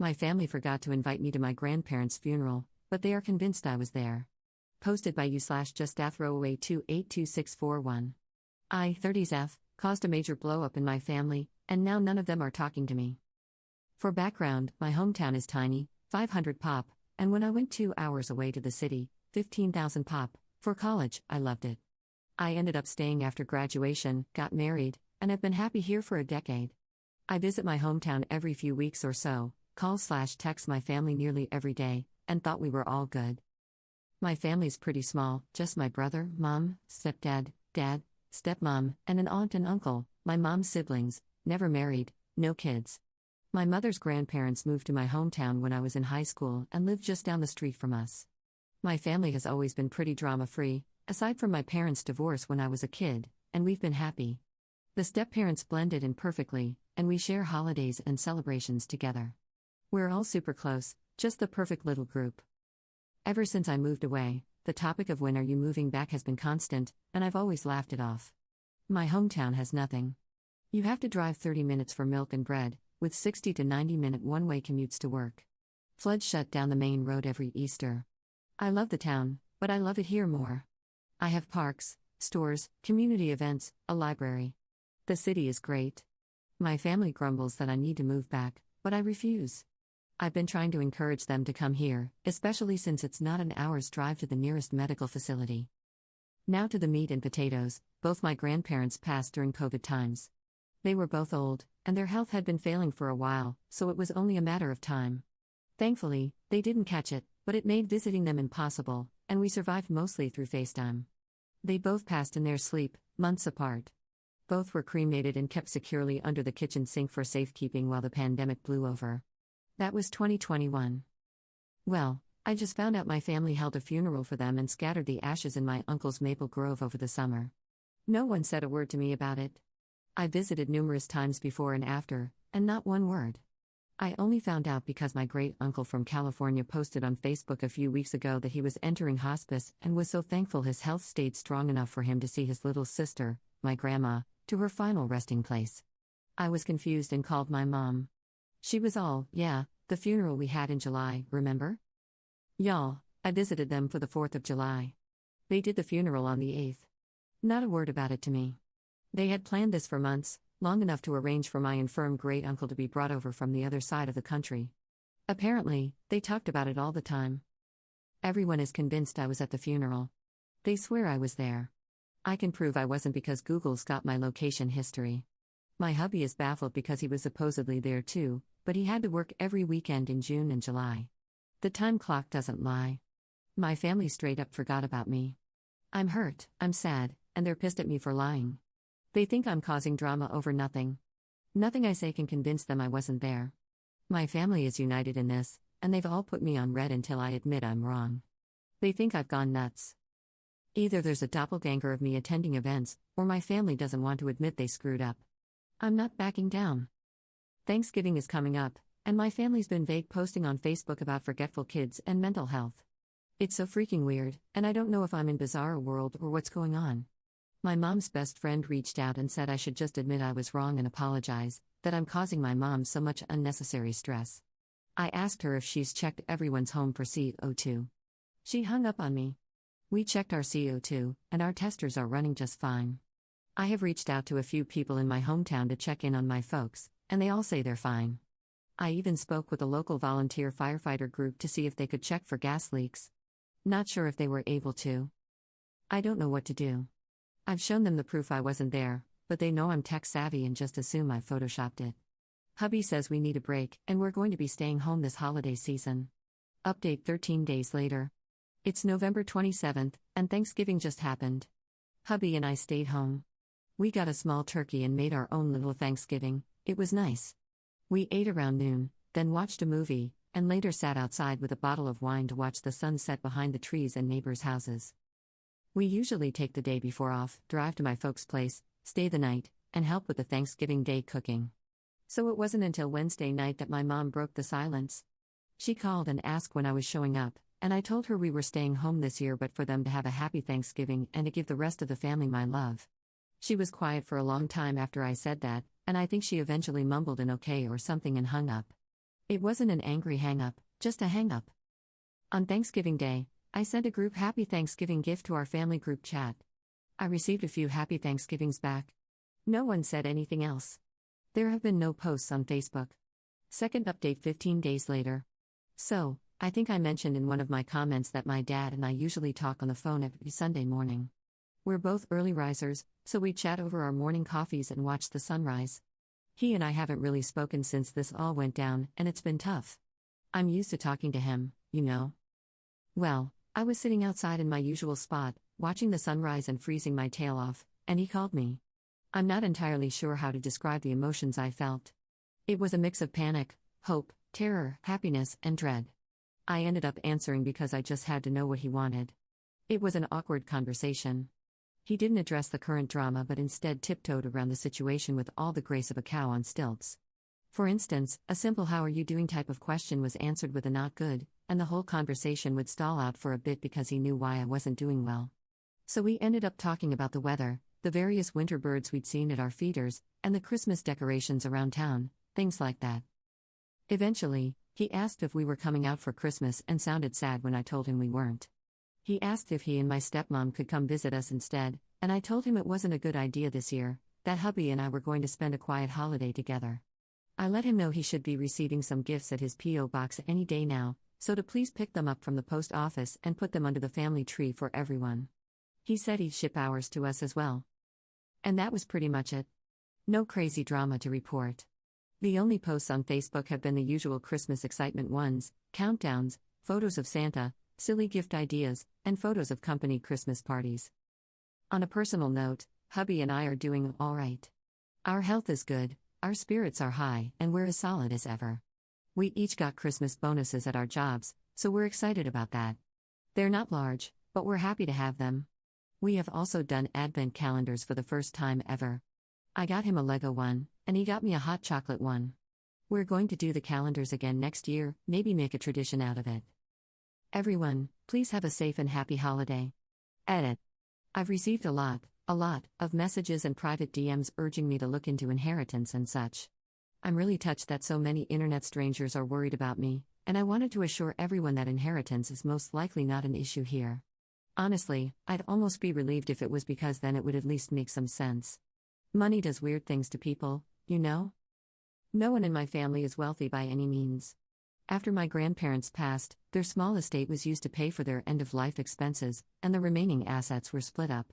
My family forgot to invite me to my grandparents' funeral, but they are convinced I was there. Posted by u/just-throwaway282641. I, 30s caused a major blow-up in my family, and now none of them are talking to me. For background, my hometown is tiny, 500 pop, and when I went 2 hours away to the city, 15,000 pop, for college, I loved it. I ended up staying after graduation, got married, and have been happy here for a decade. I visit my hometown every few weeks or so, call/text my family nearly every day, and thought we were all good. My family's pretty small, just my brother, mom, stepdad, dad, stepmom, and an aunt and uncle, my mom's siblings, never married, no kids. My mother's grandparents moved to my hometown when I was in high school and lived just down the street from us. My family has always been pretty drama-free, aside from my parents' divorce when I was a kid, and we've been happy. The step-parents blended in perfectly, and we share holidays and celebrations together. We're all super close, just the perfect little group. Ever since I moved away, the topic of when are you moving back has been constant, and I've always laughed it off. My hometown has nothing. You have to drive 30 minutes for milk and bread, with 60 to 90-minute one-way commutes to work. Floods shut down the main road every Easter. I love the town, but I love it here more. I have parks, stores, community events, a library. The city is great. My family grumbles that I need to move back, but I refuse. I've been trying to encourage them to come here, especially since it's not an hour's drive to the nearest medical facility. Now to the meat and potatoes. Both my grandparents passed during COVID times. They were both old, and their health had been failing for a while, so it was only a matter of time. Thankfully, they didn't catch it, but it made visiting them impossible, and we survived mostly through FaceTime. They both passed in their sleep, months apart. Both were cremated and kept securely under the kitchen sink for safekeeping while the pandemic blew over. That was 2021. Well, I just found out my family held a funeral for them and scattered the ashes in my uncle's maple grove over the summer. No one said a word to me about it. I visited numerous times before and after, and not one word. I only found out because my great-uncle from California posted on Facebook a few weeks ago that he was entering hospice and was so thankful his health stayed strong enough for him to see his little sister, my grandma, to her final resting place. I was confused and called my mom. She was all, yeah, the funeral we had in July, remember? Y'all, I visited them for the 4th of July. They did the funeral on the 8th. Not a word about it to me. They had planned this for months, long enough to arrange for my infirm great-uncle to be brought over from the other side of the country. Apparently, they talked about it all the time. Everyone is convinced I was at the funeral. They swear I was there. I can prove I wasn't because Google's got my location history. My hubby is baffled because he was supposedly there too, but he had to work every weekend in June and July. The time clock doesn't lie. My family straight up forgot about me. I'm hurt, I'm sad, and they're pissed at me for lying. They think I'm causing drama over nothing. Nothing I say can convince them I wasn't there. My family is united in this, and they've all put me on red until I admit I'm wrong. They think I've gone nuts. Either there's a doppelganger of me attending events, or my family doesn't want to admit they screwed up. I'm not backing down. Thanksgiving is coming up, and my family's been vague posting on Facebook about forgetful kids and mental health. It's so freaking weird, and I don't know if I'm in bizarre world or what's going on. My mom's best friend reached out and said I should just admit I was wrong and apologize, that I'm causing my mom so much unnecessary stress. I asked her if she's checked everyone's home for CO2. She hung up on me. We checked our CO2, and our testers are running just fine. I have reached out to a few people in my hometown to check in on my folks, and they all say they're fine. I even spoke with a local volunteer firefighter group to see if they could check for gas leaks. Not sure if they were able to. I don't know what to do. I've shown them the proof I wasn't there, but they know I'm tech-savvy and just assume I photoshopped it. Hubby says we need a break, and we're going to be staying home this holiday season. Update 13 days later. It's November 27th, and Thanksgiving just happened. Hubby and I stayed home. We got a small turkey and made our own little Thanksgiving. It was nice. We ate around noon, then watched a movie, and later sat outside with a bottle of wine to watch the sun set behind the trees and neighbors' houses. We usually take the day before off, drive to my folks' place, stay the night, and help with the Thanksgiving Day cooking. So it wasn't until Wednesday night that my mom broke the silence. She called and asked when I was showing up, and I told her we were staying home this year but for them to have a happy Thanksgiving and to give the rest of the family my love. She was quiet for a long time after I said that, and I think she eventually mumbled an okay or something and hung up. It wasn't an angry hang-up, just a hang-up. On Thanksgiving Day, I sent a group Happy Thanksgiving gift to our family group chat. I received a few Happy Thanksgivings back. No one said anything else. There have been no posts on Facebook. Second update 15 days later. So, I think I mentioned in one of my comments that my dad and I usually talk on the phone every Sunday morning. We're both early risers, so we chat over our morning coffees and watch the sunrise. He and I haven't really spoken since this all went down, and it's been tough. I'm used to talking to him, you know. Well, I was sitting outside in my usual spot, watching the sunrise and freezing my tail off, and he called me. I'm not entirely sure how to describe the emotions I felt. It was a mix of panic, hope, terror, happiness, and dread. I ended up answering because I just had to know what he wanted. It was an awkward conversation. He didn't address the current drama but instead tiptoed around the situation with all the grace of a cow on stilts. For instance, a simple "how are you doing" type of question was answered with a "not good," and the whole conversation would stall out for a bit because he knew why I wasn't doing well. So we ended up talking about the weather, the various winter birds we'd seen at our feeders, and the Christmas decorations around town, things like that. Eventually, he asked if we were coming out for Christmas and sounded sad when I told him we weren't. He asked if he and my stepmom could come visit us instead, and I told him it wasn't a good idea this year, that hubby and I were going to spend a quiet holiday together. I let him know he should be receiving some gifts at his P.O. box any day now, so to please pick them up from the post office and put them under the family tree for everyone. He said he'd ship ours to us as well. And that was pretty much it. No crazy drama to report. The only posts on Facebook have been the usual Christmas excitement ones, countdowns, photos of Santa, silly gift ideas, and photos of company Christmas parties. On a personal note, hubby and I are doing all right. Our health is good, our spirits are high, and we're as solid as ever. We each got Christmas bonuses at our jobs, so we're excited about that. They're not large, but we're happy to have them. We have also done advent calendars for the first time ever. I got him a Lego one, and he got me a hot chocolate one. We're going to do the calendars again next year, maybe make a tradition out of it. Everyone, please have a safe and happy holiday. Edit. I've received a lot of messages and private DMs urging me to look into inheritance and such. I'm really touched that so many internet strangers are worried about me, and I wanted to assure everyone that inheritance is most likely not an issue here. Honestly, I'd almost be relieved if it was, because then it would at least make some sense. Money does weird things to people, you know? No one in my family is wealthy by any means. After my grandparents passed, their small estate was used to pay for their end-of-life expenses, and the remaining assets were split up.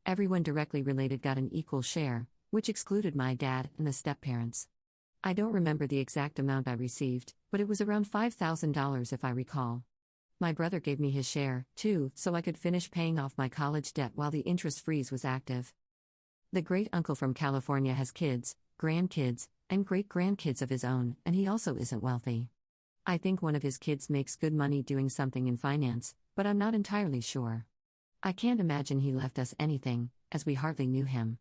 Everyone directly related got an equal share, which excluded my dad and the step-parents. I don't remember the exact amount I received, but it was around $5,000 if I recall. My brother gave me his share, too, so I could finish paying off my college debt while the interest freeze was active. The great-uncle from California has kids, grandkids, and great-grandkids of his own, and he also isn't wealthy. I think one of his kids makes good money doing something in finance, but I'm not entirely sure. I can't imagine he left us anything, as we hardly knew him.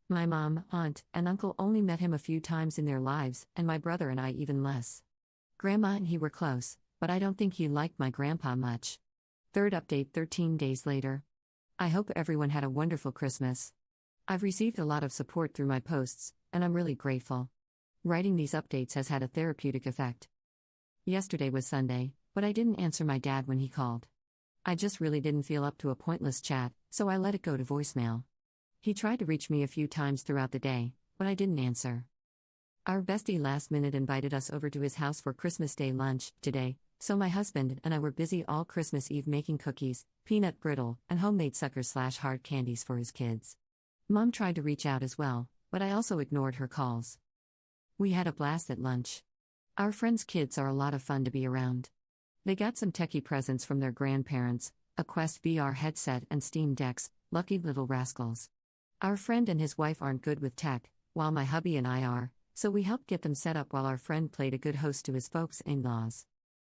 My mom, aunt, and uncle only met him a few times in their lives, and my brother and I even less. Grandma and he were close, but I don't think he liked my grandpa much. Third update 13 days later. I hope everyone had a wonderful Christmas. I've received a lot of support through my posts, and I'm really grateful. Writing these updates has had a therapeutic effect. Yesterday was Sunday, but I didn't answer my dad when he called. I just really didn't feel up to a pointless chat, so I let it go to voicemail. He tried to reach me a few times throughout the day, but I didn't answer. Our bestie last minute invited us over to his house for Christmas Day lunch today, so my husband and I were busy all Christmas Eve making cookies, peanut brittle, and homemade suckers/hard candies for his kids. Mom tried to reach out as well, but I also ignored her calls. We had a blast at lunch. Our friends' kids are a lot of fun to be around. They got some techie presents from their grandparents, a Quest VR headset and Steam decks, lucky little rascals. Our friend and his wife aren't good with tech, while my hubby and I are, so we helped get them set up while our friend played a good host to his folks' in-laws.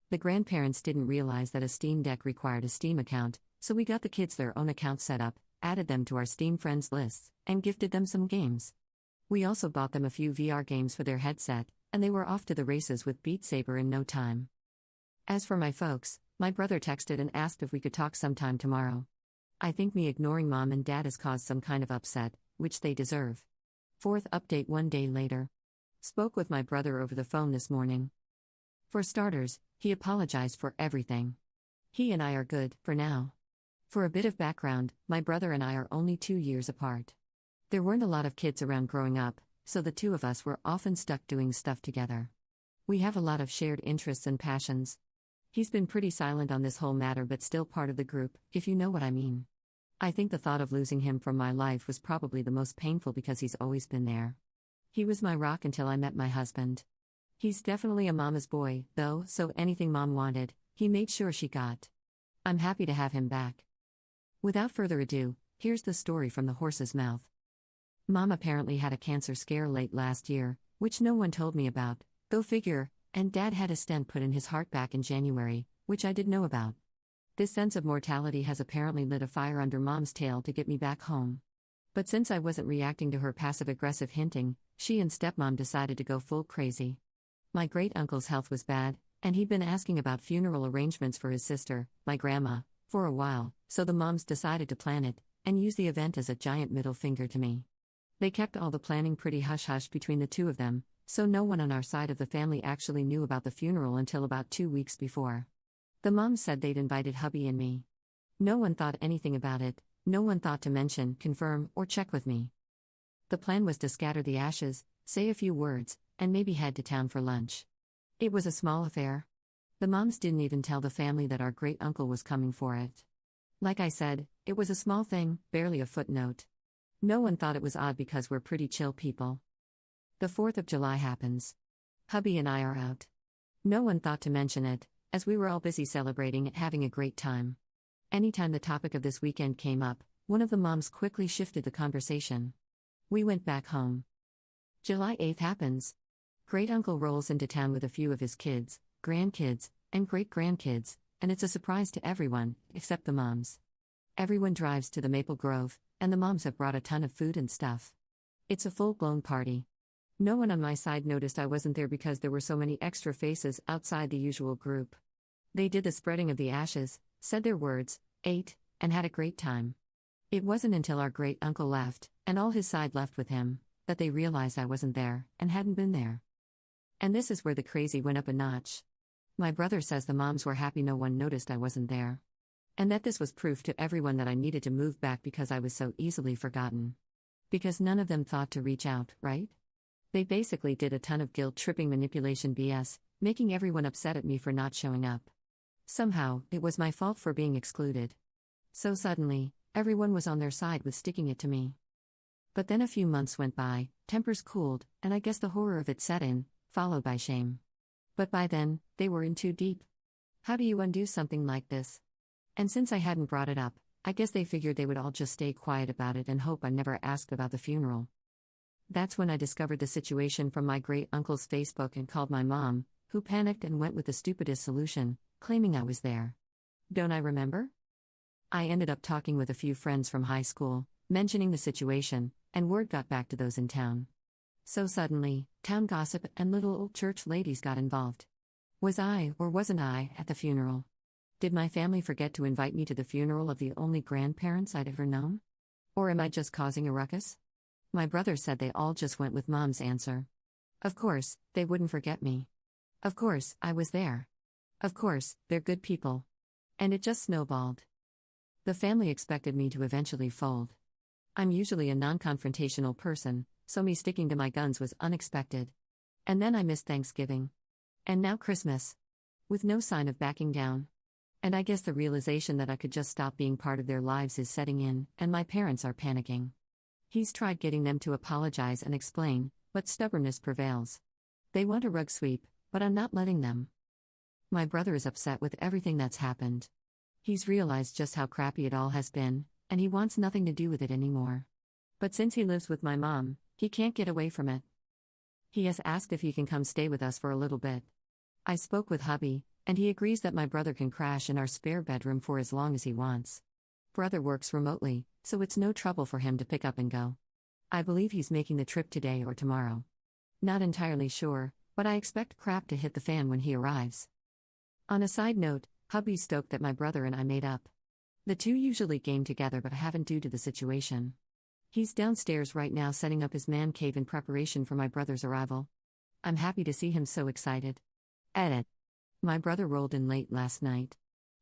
The grandparents didn't realize that a Steam Deck required a Steam account, so we got the kids their own account set up, added them to our Steam friends lists, and gifted them some games. We also bought them a few VR games for their headset, and they were off to the races with Beat Saber in no time. As for my folks, my brother texted and asked if we could talk sometime tomorrow. I think me ignoring mom and dad has caused some kind of upset, which they deserve. Fourth update 1 day later. Spoke with my brother over the phone this morning. For starters, he apologized for everything. He and I are good, for now. For a bit of background, my brother and I are only 2 years apart. There weren't a lot of kids around growing up, so the two of us were often stuck doing stuff together. We have a lot of shared interests and passions. He's been pretty silent on this whole matter but still part of the group, if you know what I mean. I think the thought of losing him from my life was probably the most painful because he's always been there. He was my rock until I met my husband. He's definitely a mama's boy, though, so anything mom wanted, he made sure she got. I'm happy to have him back. Without further ado, here's the story from the horse's mouth. Mom apparently had a cancer scare late last year, which no one told me about, go figure, and Dad had a stent put in his heart back in January, which I didn't know about. This sense of mortality has apparently lit a fire under Mom's tail to get me back home. But since I wasn't reacting to her passive-aggressive hinting, she and stepmom decided to go full crazy. My great-uncle's health was bad, and he'd been asking about funeral arrangements for his sister, my grandma, for a while, so the moms decided to plan it, and use the event as a giant middle finger to me. They kept all the planning pretty hush-hush between the two of them, so no one on our side of the family actually knew about the funeral until about 2 weeks before. The moms said they'd invited hubby and me. No one thought anything about it, no one thought to mention, confirm, or check with me. The plan was to scatter the ashes, say a few words, and maybe head to town for lunch. It was a small affair. The moms didn't even tell the family that our great-uncle was coming for it. Like I said, it was a small thing, barely a footnote. No one thought it was odd because we're pretty chill people. The 4th of July happens. Hubby and I are out. No one thought to mention it, as we were all busy celebrating and having a great time. Anytime the topic of this weekend came up, one of the moms quickly shifted the conversation. We went back home. July 8th happens. Great-uncle rolls into town with a few of his kids, grandkids, and great-grandkids, and it's a surprise to everyone, except the moms. Everyone drives to the Maple Grove, and the moms have brought a ton of food and stuff. It's a full-blown party. No one on my side noticed I wasn't there because there were so many extra faces outside the usual group. They did the spreading of the ashes, said their words, ate, and had a great time. It wasn't until our great-uncle left, and all his side left with him, that they realized I wasn't there, and hadn't been there. And this is where the crazy went up a notch. My brother says the moms were happy no one noticed I wasn't there. And that this was proof to everyone that I needed to move back because I was so easily forgotten. Because none of them thought to reach out, right? They basically did a ton of guilt-tripping manipulation BS, making everyone upset at me for not showing up. Somehow, it was my fault for being excluded. So suddenly, everyone was on their side with sticking it to me. But then a few months went by, tempers cooled, and I guess the horror of it set in, followed by shame. But by then, they were in too deep. How do you undo something like this? And since I hadn't brought it up, I guess they figured they would all just stay quiet about it and hope I never asked about the funeral. That's when I discovered the situation from my great-uncle's Facebook and called my mom, who panicked and went with the stupidest solution, claiming I was there. Don't I remember? I ended up talking with a few friends from high school, mentioning the situation, and word got back to those in town. So suddenly, town gossip and little old church ladies got involved. Was I, or wasn't I, at the funeral? Did my family forget to invite me to the funeral of the only grandparents I'd ever known? Or am I just causing a ruckus? My brother said they all just went with Mom's answer. Of course, they wouldn't forget me. Of course, I was there. Of course, they're good people. And it just snowballed. The family expected me to eventually fold. I'm usually a non-confrontational person, so me sticking to my guns was unexpected. And then I missed Thanksgiving. And now Christmas. With no sign of backing down. And I guess the realization that I could just stop being part of their lives is setting in, and my parents are panicking. He's tried getting them to apologize and explain, but stubbornness prevails. They want a rug sweep, but I'm not letting them. My brother is upset with everything that's happened. He's realized just how crappy it all has been, and he wants nothing to do with it anymore. But since he lives with my mom, he can't get away from it. He has asked if he can come stay with us for a little bit. I spoke with hubby, and he agrees that my brother can crash in our spare bedroom for as long as he wants. Brother works remotely, so it's no trouble for him to pick up and go. I believe he's making the trip today or tomorrow. Not entirely sure, but I expect crap to hit the fan when he arrives. On a side note, hubby's stoked that my brother and I made up. The two usually game together but haven't due to the situation. He's downstairs right now setting up his man cave in preparation for my brother's arrival. I'm happy to see him so excited. Edit. My brother rolled in late last night.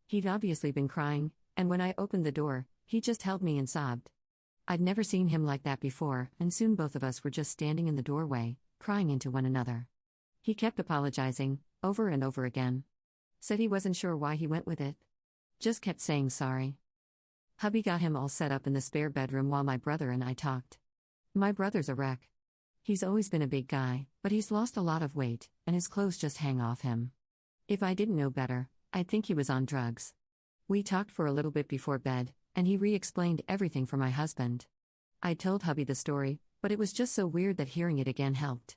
He'd obviously been crying, and when I opened the door, he just held me and sobbed. I'd never seen him like that before, and soon both of us were just standing in the doorway, crying into one another. He kept apologizing, over and over again. Said he wasn't sure why he went with it. Just kept saying sorry. Hubby got him all set up in the spare bedroom while my brother and I talked. My brother's a wreck. He's always been a big guy, but he's lost a lot of weight, and his clothes just hang off him. If I didn't know better, I'd think he was on drugs. We talked for a little bit before bed, and he re-explained everything for my husband. I told hubby the story, but it was just so weird that hearing it again helped.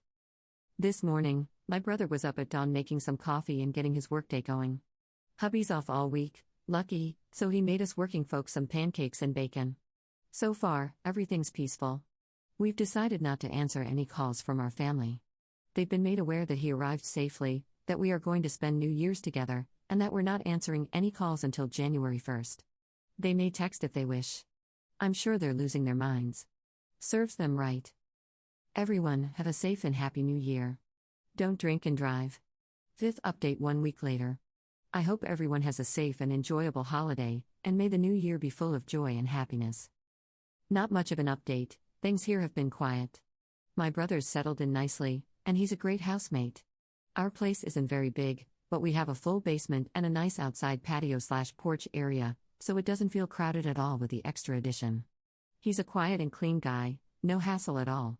This morning, my brother was up at dawn making some coffee and getting his workday going. Hubby's off all week, lucky, so he made us working folks some pancakes and bacon. So far, everything's peaceful. We've decided not to answer any calls from our family. They've been made aware that he arrived safely, that we are going to spend New Year's together, and that we're not answering any calls until January 1st. They may text if they wish. I'm sure they're losing their minds. Serves them right. Everyone, have a safe and happy New Year. Don't drink and drive. 5th update 1 week later. I hope everyone has a safe and enjoyable holiday, and may the new year be full of joy and happiness. Not much of an update, things here have been quiet. My brother's settled in nicely, and he's a great housemate. Our place isn't very big, but we have a full basement and a nice outside patio/porch area, so it doesn't feel crowded at all with the extra addition. He's a quiet and clean guy, no hassle at all.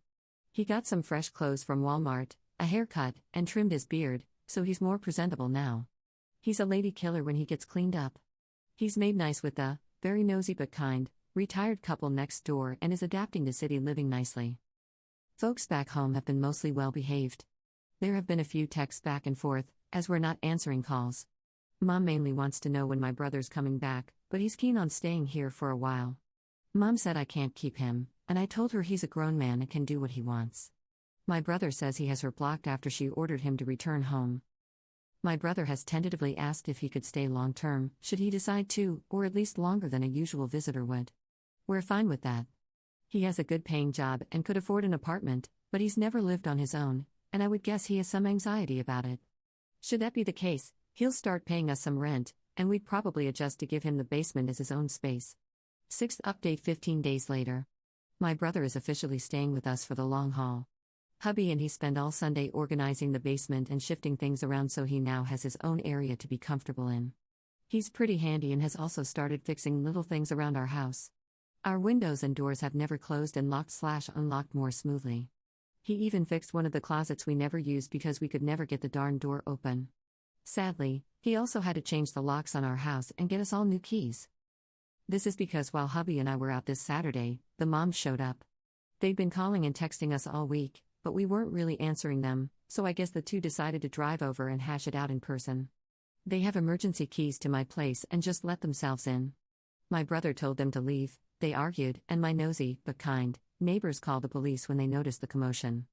He got some fresh clothes from Walmart, a haircut, and trimmed his beard, so he's more presentable now. He's a lady killer when he gets cleaned up. He's made nice with the, very nosy but kind, retired couple next door and is adapting to city living nicely. Folks back home have been mostly well behaved. There have been a few texts back and forth, as we're not answering calls. Mom mainly wants to know when my brother's coming back, but he's keen on staying here for a while. Mom said I can't keep him, and I told her he's a grown man and can do what he wants. My brother says he has her blocked after she ordered him to return home. My brother has tentatively asked if he could stay long term, should he decide to, or at least longer than a usual visitor would. We're fine with that. He has a good paying job and could afford an apartment, but he's never lived on his own, and I would guess he has some anxiety about it. Should that be the case, he'll start paying us some rent, and we'd probably adjust to give him the basement as his own space. 6th update 15 days later. My brother is officially staying with us for the long haul. Hubby and he spend all Sunday organizing the basement and shifting things around so he now has his own area to be comfortable in. He's pretty handy and has also started fixing little things around our house. Our windows and doors have never closed and locked/unlocked more smoothly. He even fixed one of the closets we never used because we could never get the darn door open. Sadly, he also had to change the locks on our house and get us all new keys. This is because while hubby and I were out this Saturday, the moms showed up. They'd been calling and texting us all week, but we weren't really answering them, so I guess the two decided to drive over and hash it out in person. They have emergency keys to my place and just let themselves in. My brother told them to leave, they argued, and my nosy, but kind, neighbors called the police when they noticed the commotion.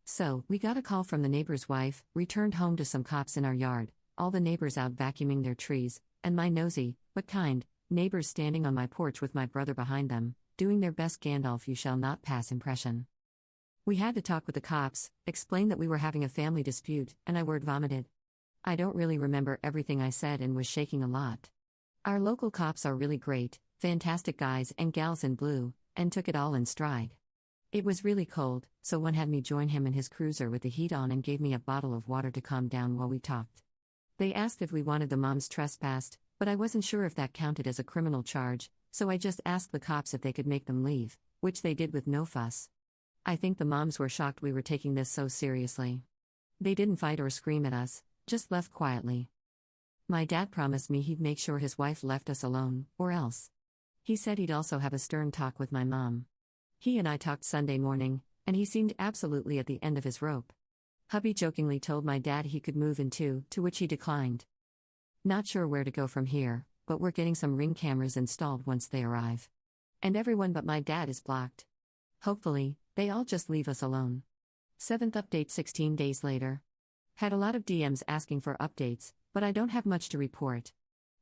So, we got a call from the neighbor's wife, returned home to some cops in our yard, all the neighbors out vacuuming their trees, and my nosy, but kind, neighbors standing on my porch with my brother behind them, doing their best Gandalf you shall not pass impression. We had to talk with the cops, explain that we were having a family dispute, and I word vomited. I don't really remember everything I said and was shaking a lot. Our local cops are really great, fantastic guys and gals in blue, and took it all in stride. It was really cold, so one had me join him in his cruiser with the heat on and gave me a bottle of water to calm down while we talked. They asked if we wanted the moms trespassed, but I wasn't sure if that counted as a criminal charge, so I just asked the cops if they could make them leave, which they did with no fuss. I think the moms were shocked we were taking this so seriously. They didn't fight or scream at us, just left quietly. My dad promised me he'd make sure his wife left us alone, or else. He said he'd also have a stern talk with my mom. He and I talked Sunday morning, and he seemed absolutely at the end of his rope. Hubby jokingly told my dad he could move in too, to which he declined. Not sure where to go from here, but we're getting some Ring cameras installed once they arrive. And everyone but my dad is blocked. Hopefully, they all just leave us alone. 7th update 16 days later. Had a lot of DMs asking for updates, but I don't have much to report.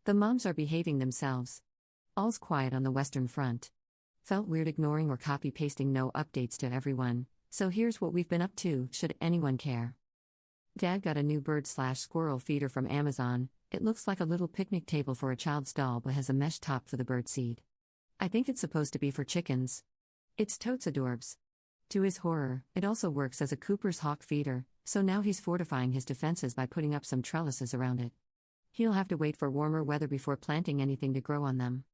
The moms are behaving themselves. All's quiet on the Western Front. Felt weird ignoring or copy-pasting no updates to everyone, so here's what we've been up to, should anyone care. Dad got a new bird/squirrel feeder from Amazon. It looks like a little picnic table for a child's doll but has a mesh top for the bird seed. I think it's supposed to be for chickens. It's totes adorbs. To his horror, it also works as a Cooper's hawk feeder, so now he's fortifying his defenses by putting up some trellises around it. He'll have to wait for warmer weather before planting anything to grow on them.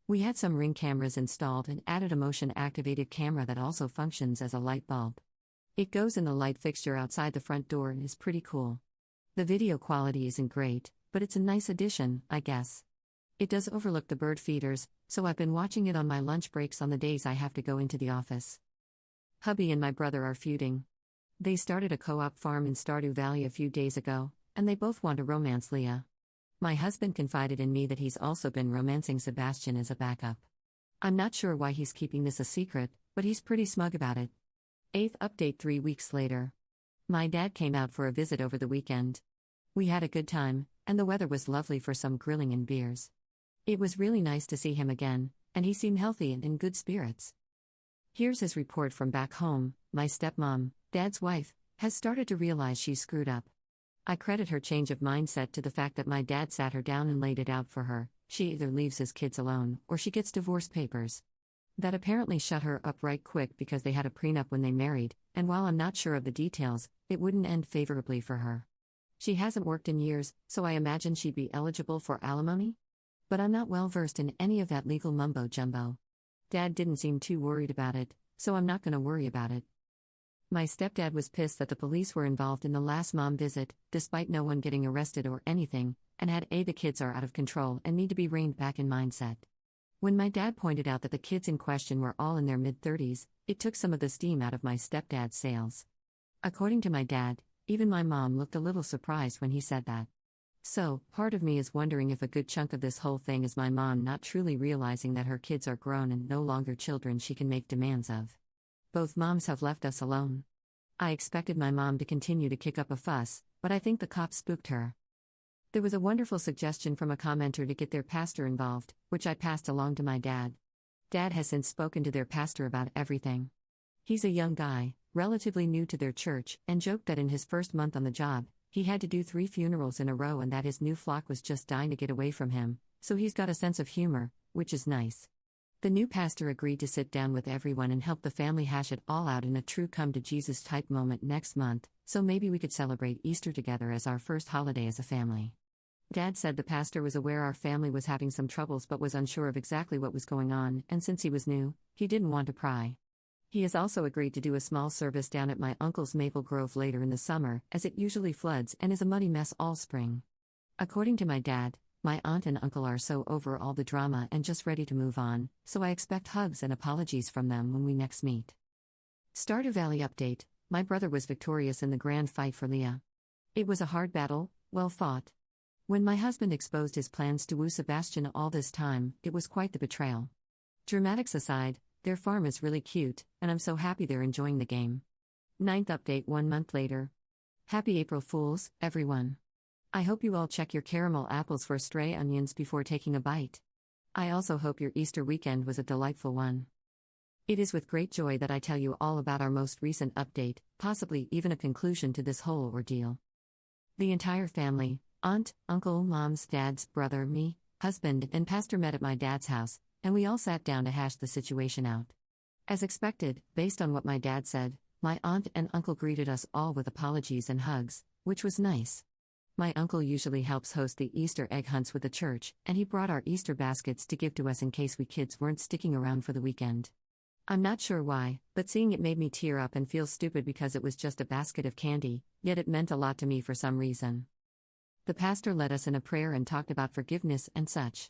We had some Ring cameras installed and added a motion-activated camera that also functions as a light bulb. It goes in the light fixture outside the front door and is pretty cool. The video quality isn't great, but it's a nice addition, I guess. It does overlook the bird feeders, so I've been watching it on my lunch breaks on the days I have to go into the office. Hubby and my brother are feuding. They started a co-op farm in Stardew Valley a few days ago, and they both want to romance Leah. My husband confided in me that he's also been romancing Sebastian as a backup. I'm not sure why he's keeping this a secret, but he's pretty smug about it. 8th update 3 weeks later. My dad came out for a visit over the weekend. We had a good time, and the weather was lovely for some grilling and beers. It was really nice to see him again, and he seemed healthy and in good spirits. Here's his report from back home. My stepmom, Dad's wife, has started to realize she's screwed up. I credit her change of mindset to the fact that my dad sat her down and laid it out for her. She either leaves his kids alone, or she gets divorce papers. That apparently shut her up right quick because they had a prenup when they married, and while I'm not sure of the details, it wouldn't end favorably for her. She hasn't worked in years, so I imagine she'd be eligible for alimony? But I'm not well versed in any of that legal mumbo-jumbo. Dad didn't seem too worried about it, so I'm not going to worry about it. My stepdad was pissed that the police were involved in the last mom visit, despite no one getting arrested or anything, and had the kids are out of control and need to be reined back in mindset. When my dad pointed out that the kids in question were all in their mid-30s, it took some of the steam out of my stepdad's sails. According to my dad, even my mom looked a little surprised when he said that. So, part of me is wondering if a good chunk of this whole thing is my mom not truly realizing that her kids are grown and no longer children she can make demands of. Both moms have left us alone. I expected my mom to continue to kick up a fuss, but I think the cops spooked her. There was a wonderful suggestion from a commenter to get their pastor involved, which I passed along to my dad. Dad has since spoken to their pastor about everything. He's a young guy, relatively new to their church, and joked that in his first month on the job, he had to do 3 funerals in a row and that his new flock was just dying to get away from him, so he's got a sense of humor, which is nice. The new pastor agreed to sit down with everyone and help the family hash it all out in a true come-to-Jesus type moment next month, so maybe we could celebrate Easter together as our first holiday as a family. Dad said the pastor was aware our family was having some troubles but was unsure of exactly what was going on, and since he was new, he didn't want to pry. He has also agreed to do a small service down at my uncle's Maple Grove later in the summer, as it usually floods and is a muddy mess all spring. According to my dad, my aunt and uncle are so over all the drama and just ready to move on, so I expect hugs and apologies from them when we next meet. Stardew Valley update: my brother was victorious in the grand fight for Leah. It was a hard battle, well fought. When my husband exposed his plans to woo Sebastian all this time, it was quite the betrayal. Dramatics aside, their farm is really cute, and I'm so happy they're enjoying the game. 9th update 1 month later. Happy April Fools, everyone. I hope you all check your caramel apples for stray onions before taking a bite. I also hope your Easter weekend was a delightful one. It is with great joy that I tell you all about our most recent update, possibly even a conclusion to this whole ordeal. The entire family, aunt, uncle, moms, dads, brother, me, husband, and pastor met at my dad's house, and we all sat down to hash the situation out. As expected, based on what my dad said, my aunt and uncle greeted us all with apologies and hugs, which was nice. My uncle usually helps host the Easter egg hunts with the church, and he brought our Easter baskets to give to us in case we kids weren't sticking around for the weekend. I'm not sure why, but seeing it made me tear up and feel stupid because it was just a basket of candy, yet it meant a lot to me for some reason. The pastor led us in a prayer and talked about forgiveness and such.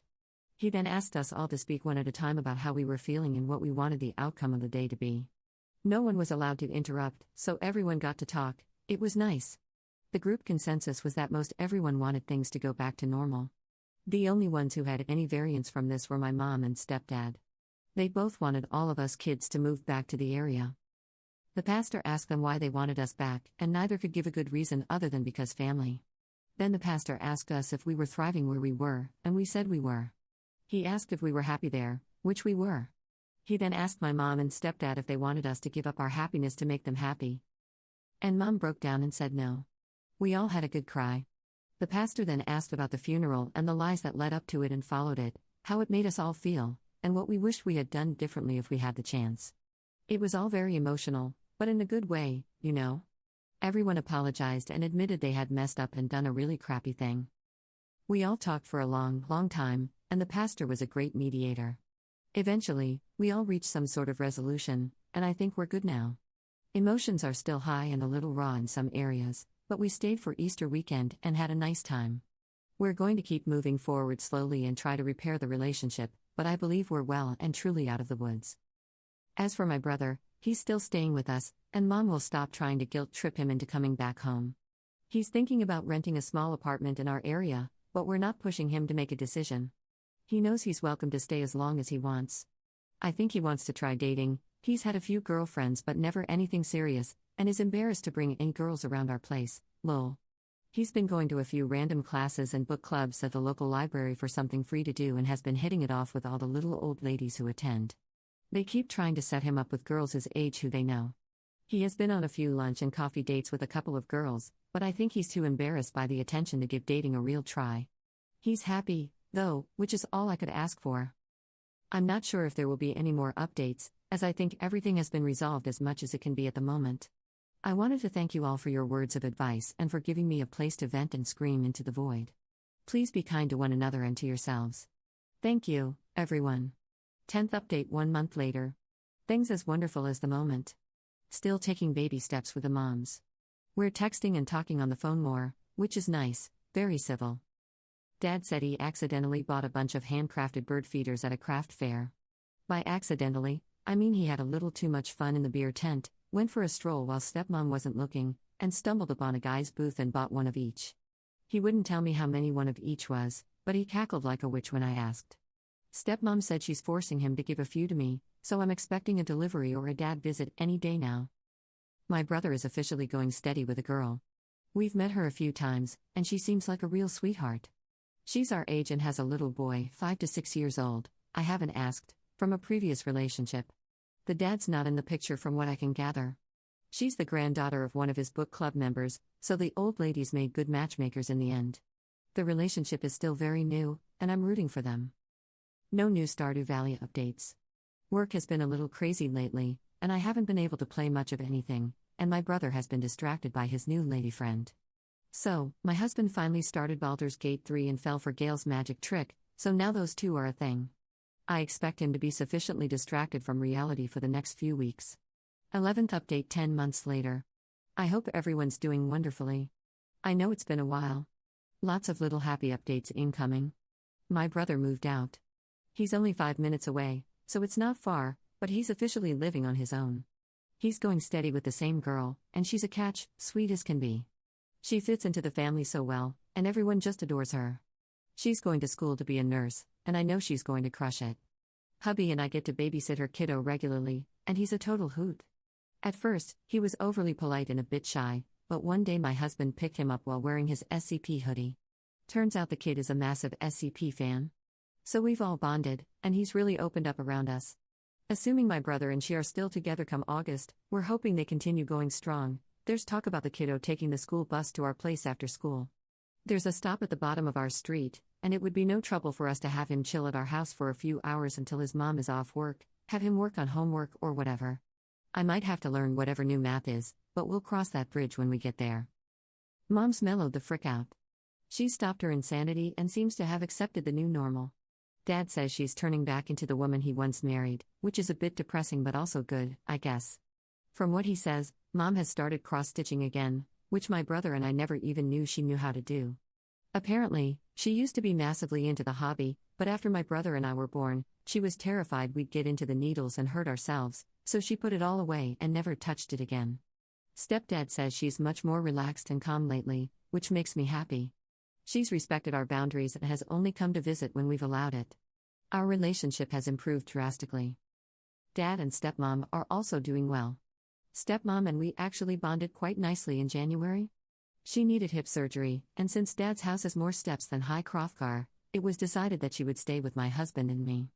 He then asked us all to speak one at a time about how we were feeling and what we wanted the outcome of the day to be. No one was allowed to interrupt, so everyone got to talk. It was nice. The group consensus was that most everyone wanted things to go back to normal. The only ones who had any variance from this were my mom and stepdad. They both wanted all of us kids to move back to the area. The pastor asked them why they wanted us back, and neither could give a good reason other than because family. Then the pastor asked us if we were thriving where we were, and we said we were. He asked if we were happy there, which we were. He then asked my mom and stepdad if they wanted us to give up our happiness to make them happy. And Mom broke down and said no. We all had a good cry. The pastor then asked about the funeral and the lies that led up to it and followed it, how it made us all feel, and what we wished we had done differently if we had the chance. It was all very emotional, but in a good way, you know? Everyone apologized and admitted they had messed up and done a really crappy thing. We all talked for a long, long time, and the pastor was a great mediator. Eventually, we all reached some sort of resolution, and I think we're good now. Emotions are still high and a little raw in some areas, but we stayed for Easter weekend and had a nice time. We're going to keep moving forward slowly and try to repair the relationship, but I believe we're well and truly out of the woods. As for my brother, he's still staying with us, and Mom will stop trying to guilt trip him into coming back home. He's thinking about renting a small apartment in our area, but we're not pushing him to make a decision. He knows he's welcome to stay as long as he wants. I think he wants to try dating. He's had a few girlfriends but never anything serious, and is embarrassed to bring any girls around our place, lol. He's been going to a few random classes and book clubs at the local library for something free to do and has been hitting it off with all the little old ladies who attend. They keep trying to set him up with girls his age who they know. He has been on a few lunch and coffee dates with a couple of girls, but I think he's too embarrassed by the attention to give dating a real try. He's happy, though, which is all I could ask for. I'm not sure if there will be any more updates, as I think everything has been resolved as much as it can be at the moment. I wanted to thank you all for your words of advice and for giving me a place to vent and scream into the void. Please be kind to one another and to yourselves. Thank you, everyone. 10th update 1 month later. Things as wonderful as the moment. Still taking baby steps with the moms. We're texting and talking on the phone more, which is nice, very civil. Dad said he accidentally bought a bunch of handcrafted bird feeders at a craft fair. By accidentally, I mean he had a little too much fun in the beer tent, went for a stroll while stepmom wasn't looking, and stumbled upon a guy's booth and bought one of each. He wouldn't tell me how many one of each was, but he cackled like a witch when I asked. Stepmom said she's forcing him to give a few to me, so I'm expecting a delivery or a dad visit any day now. My brother is officially going steady with a girl. We've met her a few times, and she seems like a real sweetheart. She's our age and has a little boy, 5 to 6 years old, I haven't asked, from a previous relationship. The dad's not in the picture from what I can gather. She's the granddaughter of one of his book club members, so the old ladies made good matchmakers in the end. The relationship is still very new, and I'm rooting for them. No new Stardew Valley updates. Work has been a little crazy lately, and I haven't been able to play much of anything, and my brother has been distracted by his new lady friend. So, my husband finally started Baldur's Gate 3 and fell for Gale's magic trick, so now those two are a thing. I expect him to be sufficiently distracted from reality for the next few weeks. 11th update 10 months later. I hope everyone's doing wonderfully. I know it's been a while. Lots of little happy updates incoming. My brother moved out. He's only 5 minutes away, so it's not far, but he's officially living on his own. He's going steady with the same girl, and she's a catch, sweet as can be. She fits into the family so well, and everyone just adores her. She's going to school to be a nurse, and I know she's going to crush it. Hubby and I get to babysit her kiddo regularly, and he's a total hoot. At first, he was overly polite and a bit shy, but one day my husband picked him up while wearing his SCP hoodie. Turns out the kid is a massive SCP fan. So we've all bonded, and he's really opened up around us. Assuming my brother and she are still together come August, we're hoping they continue going strong. There's talk about the kiddo taking the school bus to our place after school. There's a stop at the bottom of our street, and it would be no trouble for us to have him chill at our house for a few hours until his mom is off work, have him work on homework or whatever. I might have to learn whatever new math is, but we'll cross that bridge when we get there. Mom's mellowed the frick out. She's stopped her insanity and seems to have accepted the new normal. Dad says she's turning back into the woman he once married, which is a bit depressing but also good, I guess. From what he says, Mom has started cross-stitching again, which my brother and I never even knew she knew how to do. Apparently, she used to be massively into the hobby, but after my brother and I were born, she was terrified we'd get into the needles and hurt ourselves, so she put it all away and never touched it again. Stepdad says she's much more relaxed and calm lately, which makes me happy. She's respected our boundaries and has only come to visit when we've allowed it. Our relationship has improved drastically. Dad and stepmom are also doing well. Stepmom and we actually bonded quite nicely in January. She needed hip surgery, and since Dad's house has more steps than High Hrothgar, it was decided that she would stay with my husband and me.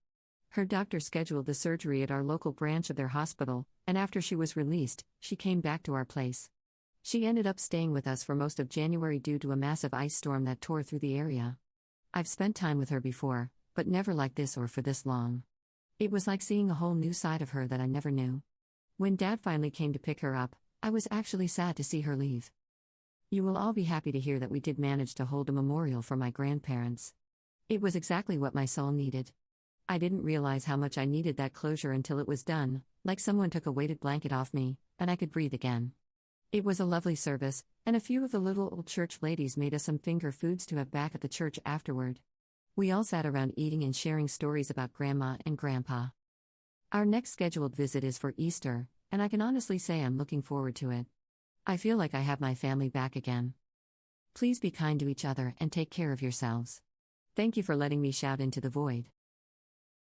Her doctor scheduled the surgery at our local branch of their hospital, and after she was released, she came back to our place. She ended up staying with us for most of January due to a massive ice storm that tore through the area. I've spent time with her before, but never like this or for this long. It was like seeing a whole new side of her that I never knew. When Dad finally came to pick her up, I was actually sad to see her leave. You will all be happy to hear that we did manage to hold a memorial for my grandparents. It was exactly what my soul needed. I didn't realize how much I needed that closure until it was done, like someone took a weighted blanket off me, and I could breathe again. It was a lovely service, and a few of the little old church ladies made us some finger foods to have back at the church afterward. We all sat around eating and sharing stories about Grandma and Grandpa. Our next scheduled visit is for Easter, and I can honestly say I'm looking forward to it. I feel like I have my family back again. Please be kind to each other and take care of yourselves. Thank you for letting me shout into the void.